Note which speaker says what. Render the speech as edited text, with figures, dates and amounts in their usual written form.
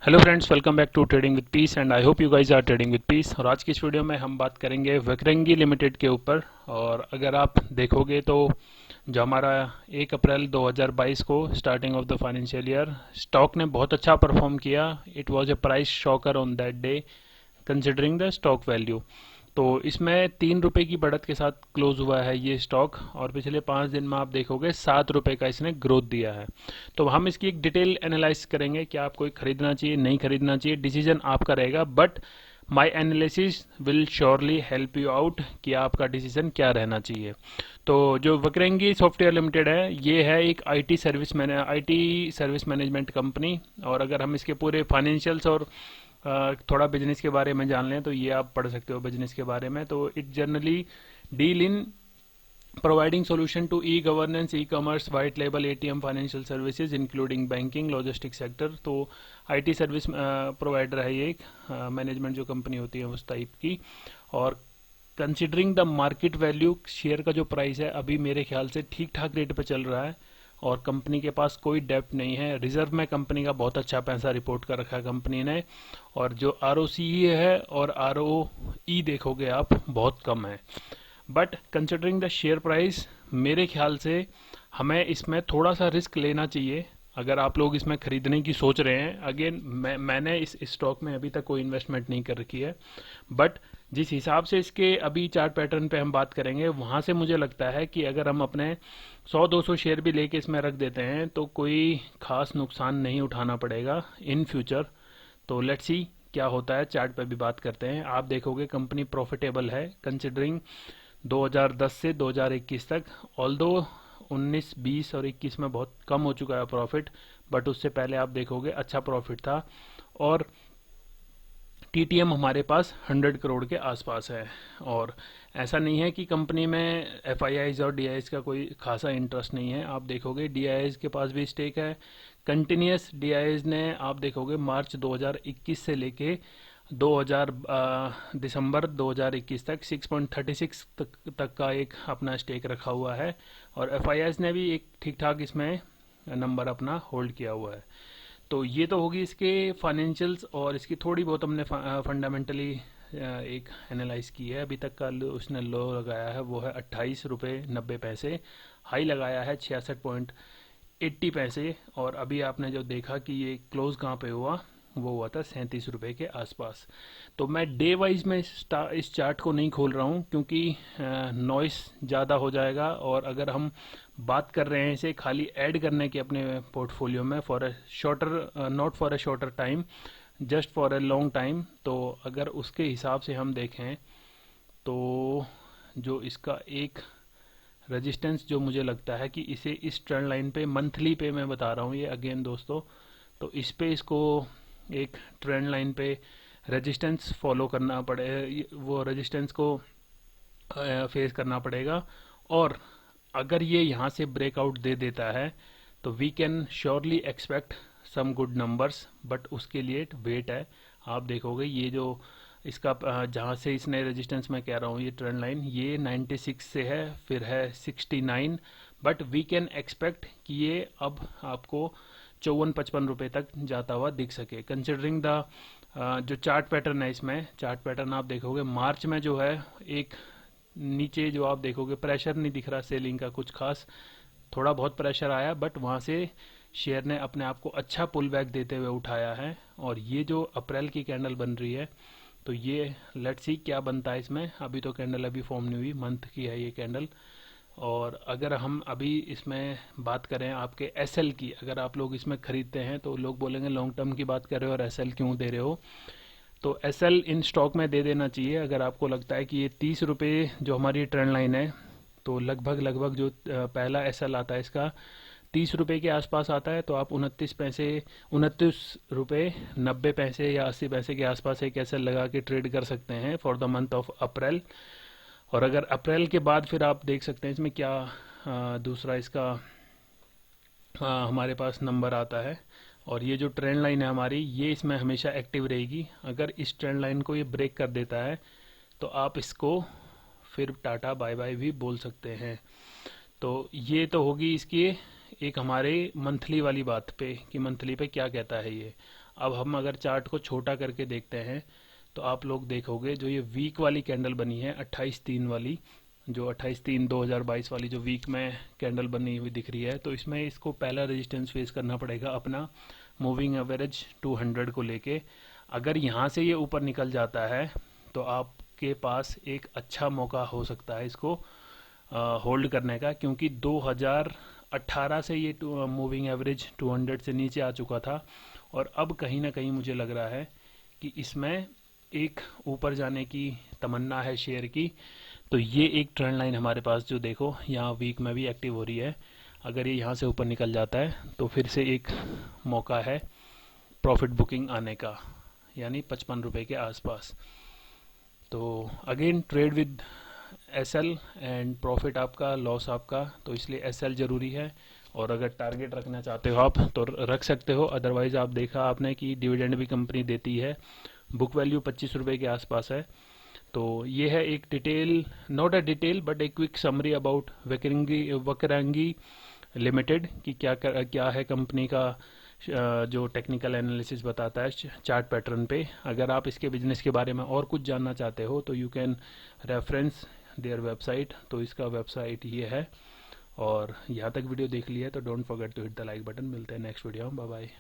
Speaker 1: Hello friends, welcome back to trading with peace and I hope you guys are trading with peace. और आज की इस video में हम बात करेंगे वकरंगी लिमिटेड के ऊपर। और अगर आप देखोगे तो जो हमारा 1 अप्रैल 2022 को starting of the financial year stock ने बहुत अच्छा परफॉर्म किया। It was a price shocker on that day considering the stock value. तो इसमें 3 रुपए की बढ़त के साथ क्लोज हुआ है ये स्टॉक, और पिछले 5 दिन में आप देखोगे 7 रुपए का इसने ग्रोथ दिया है। तो हम इसकी एक डिटेल एनालाइज करेंगे कि आपको खरीदना चाहिए नहीं खरीदना चाहिए, डिसीजन आपका रहेगा, but my analysis will surely help you out कि आपका डिसीजन क्या रहना चाहिए। तो जो वकरंगी सॉफ्टवेयर लिमिटेड है, ये है एक आईटी सर्विस मैनेजमेंट कंपनी। और अगर हम इसके पूरे फाइनेंशियल्स और थोड़ा बिजनेस के बारे में जान लें तो ये आप पढ़ सकते हो बिजनेस के बारे में। तो it generally deal in providing solution to e-governance, e-commerce, white label, ATM, financial services including banking, logistics sector। तो आईटी सर्विस प्रोवाइडर है ये, एक मैनेजमेंट जो कंपनी होती है उस टाइप की। और considering the market value, share का जो प्राइस है अभी मेरे ख्याल से ठीक ठाक रेट पे चल रहा है, और कंपनी के पास कोई डेप्ट नहीं है। रिजर्व में कंपनी का बहुत अच्छा पैसा रिपोर्ट कर रखा है कंपनी ने। और जो ROCE है और ROE देखोगे आप, बहुत कम है। But considering the share price, मेरे ख्याल से हमें इसमें थोड़ा सा रिस्क लेना चाहिए अगर आप लोग इसमें खरीदने की सोच रहे हैं। अगेन मैंने इस स्टॉक में अभी तक कोई इन्वेस्टमेंट नहीं कर रखी है, बट जिस हिसाब से इसके अभी चार्ट पैटर्न पे हम बात करेंगे, वहाँ से मुझे लगता है कि अगर हम अपने 100-200 शेयर भी लेके इसमें रख देते हैं तो कोई खास नुकसान नहीं उठाना पड़ेगा इन फ्यूचर। तो लेट्स सी क्या होता है, चार्ट पे भी बात करते हैं। आप देखोगे कंपनी प्रॉफिटेबल है कंसिडरिंग 2010 से 2021 तक। ऑल्दो 19, 20 और 21 में बहुत कम हो चुका है प्रॉफिट, बट उससे पहले आप देखोगे अच्छा प्रॉफिट था। और TTM हमारे पास 100 करोड़ के आसपास है। और ऐसा नहीं है कि कंपनी में FIIs और DIs का कोई खासा इंटरेस्ट नहीं है। आप देखोगे DIs के पास भी स्टेक है। कंटिन्यूस DIs ने आप देखोगे मार्च 2021 से लेके दिसंबर 2021 तक 6.36 तक का एक अपना स्टेक रखा हुआ है। और FIIs ने भी एक ठीक ठाक इसमें नंबर अपना होल्ड किया हुआ है। तो ये तो होगी इसके फाइनेंशियल्स, और इसकी थोड़ी बहुत हमने फंडामेंटली एक एनालाइज की है। अभी तक का उसने लो लगाया है वो है 28 रुपये 90 पैसे, हाई लगाया है 66.80 पैसे। और अभी आपने जो देखा कि ये क्लोज कहाँ पे हुआ, वो हुआ था 37 रुपये के आसपास। तो मैं डे वाइज में इस चार्ट को नहीं खोल रहा हूँ क्योंकि नॉइस ज़्यादा हो जाएगा। और अगर हम बात कर रहे हैं इसे खाली ऐड करने की अपने पोर्टफोलियो में for a shorter, not for a shorter time, just for a long time, तो अगर उसके हिसाब से हम देखें तो जो इसका एक रेजिस्टेंस जो मुझे लगता है कि इसे इस ट्रेंड लाइन पे, मंथली पे मैं बता रहा हूँ ये अगेन दोस्तों, तो इस पे इसको एक ट्रेंड लाइन पे रेजिस्टेंस फॉलो करना पड़े, वो रेजिस्टेंस को फेस करना पड़ेगा। और अगर ये यहाँ से ब्रेकआउट दे देता है तो we can surely expect some good numbers, but उसके लिए वेट है। आप देखोगे ये जो इसका जहाँ से इसने रेजिस्टेंस मैं कह रहा हूँ, ये ट्रेंड लाइन ये 96 से है, फिर है 69, बट वी कैन एक्सपेक्ट कि ये अब आपको 54-55 रुपये तक जाता हुआ दिख सके कंसिडरिंग द जो चार्ट पैटर्न है। इसमें चार्ट पैटर्न आप देखोगे मार्च में जो है एक नीचे जो आप देखोगे प्रेशर नहीं दिख रहा सेलिंग का कुछ खास, थोड़ा बहुत प्रेशर आया, बट वहाँ से शेयर ने अपने आप को अच्छा पुल बैक देते हुए उठाया है। और ये जो अप्रैल की कैंडल बन रही है, तो ये लेट्स सी क्या बनता है इसमें। अभी तो कैंडल अभी फॉर्म नहीं हुई, मंथ की है ये कैंडल। और अगर हम अभी इसमें बात करें आपके SL की, अगर आप लोग इसमें खरीदते हैं तो लोग बोलेंगे लॉन्ग टर्म की बात कर रहे हो और SL क्यों दे रहे हो। तो SL इन स्टॉक में दे देना चाहिए अगर आपको लगता है कि ये 30 रुपये जो हमारी ट्रेंड लाइन है, तो लगभग लगभग जो पहला SL आता है इसका 30 रुपये के आसपास आता है, तो आप 29 रुपये 90 पैसे या 80 पैसे के आसपास एक SL लगा के ट्रेड कर सकते हैं for the month of April. और अगर अप्रैल के बाद फिर आप देख सकते हैं इसमें क्या दूसरा इसका हमारे पास नंबर आता है। और ये जो ट्रेंड लाइन है हमारी, ये इसमें हमेशा एक्टिव रहेगी। अगर इस ट्रेंड लाइन को ये ब्रेक कर देता है तो आप इसको फिर टाटा बाय बाय भी बोल सकते हैं। तो ये तो होगी इसकी एक हमारे मंथली वाली बात पे कि मंथली पे क्या कहता है ये। अब हम अगर चार्ट को छोटा करके देखते हैं तो आप लोग देखोगे जो ये वीक वाली कैंडल बनी है 28/3 वाली, जो 28/3/2022 वाली जो वीक में कैंडल बनी हुई दिख रही है, तो इसमें इसको पहला रेजिस्टेंस फेस करना पड़ेगा अपना मूविंग एवरेज 200 को लेके। अगर यहाँ से ये ऊपर निकल जाता है तो आपके पास एक अच्छा मौका हो सकता है इसको होल्ड करने का, क्योंकि 2018 से ये मूविंग एवरेज 200 से नीचे आ चुका था और अब कहीं ना कहीं मुझे लग रहा है कि इसमें एक ऊपर जाने की तमन्ना है शेयर की। तो ये एक ट्रेंड लाइन हमारे पास जो देखो यहाँ वीक में भी एक्टिव हो रही है, अगर ये यहाँ से ऊपर निकल जाता है तो फिर से एक मौका है प्रॉफिट बुकिंग आने का, यानी 55 रुपये के आसपास। तो again trade with SL and profit आपका लॉस आपका, तो इसलिए एसएल ज़रूरी है। और अगर टारगेट रखना चाहते हो आप तो रख सकते हो, अदरवाइज़ आप देखा आपने कि डिविडेंड भी कंपनी देती है, बुक वैल्यू 25 रुपये के आसपास है। तो ये है एक detail, not a detail but a quick summary about Vakrangee Limited कि क्या है कंपनी का जो टेक्निकल एनालिसिस बताता है चार्ट पैटर्न पे। अगर आप इसके बिजनेस के बारे में और कुछ जानना चाहते हो तो you can reference their website, तो इसका वेबसाइट ये है। और यहाँ तक वीडियो देख ली है तो don't forget to hit the like button. मिलते हैं नेक्स्ट वीडियो में, बाय बाय।